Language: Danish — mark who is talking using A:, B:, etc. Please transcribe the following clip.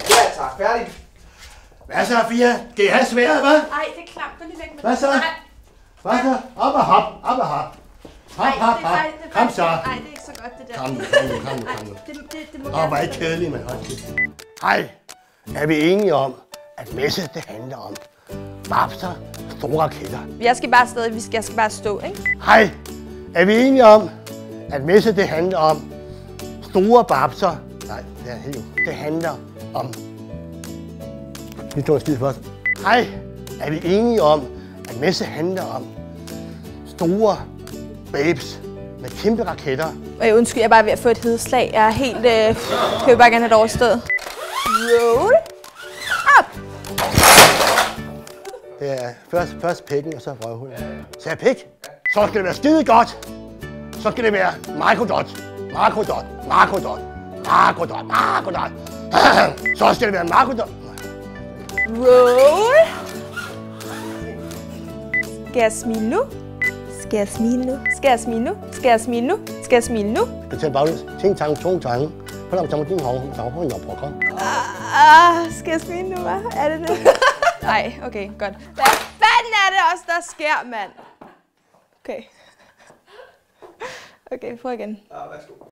A: Ja tak, færdig.
B: Hvad så, Fia? Skal I have sværet, hva'?
C: Ej, det er klamt. Gå lige væk med
B: Hvad så? Hvad så? Op og hop, op og hop. Hop, hop, hop. Kom så.
C: Nej, det er ikke så godt, det der.
B: Kom nu.
C: Det må
B: Hvor er I kedelige, mand. Hej. Er vi enige om, at messe det handler om babser, store raketter?
C: Jeg skal bare stadig, jeg skal bare stå, ikke?
B: Hej. Er vi enige om, at messe det handler om store babser? Nej, det handler om... Vi tog en skid først. Hej. Er vi enige om, at messe handler om store babes med kæmpe raketter?
C: Undskyld, jeg er bare ved at få et hedeslag. Jeg er helt... jeg vil bare gerne have det overstået. Roll up!
B: Det er først pikken, og så røvhullet. Så er pik. Så skal det være skide godt. Så skal det være Microdot. Så skal det være Microdot.
C: Roll! Skal jeg smile nu? Skal jeg smile nu? Skal jeg smile nu? Skal jeg smile nu? Skal jeg smile nu?
B: Det tager baglæns. Ting, tang, tung, tang. På lang tid, din hånd, så hånd, på kom.
C: Skal jeg smile nu, hva'? Er det det? Nej, okay, godt. Hvad fanden er det også, der sker, mand? Okay. Okay, prøv igen.
A: Ja, værsgo.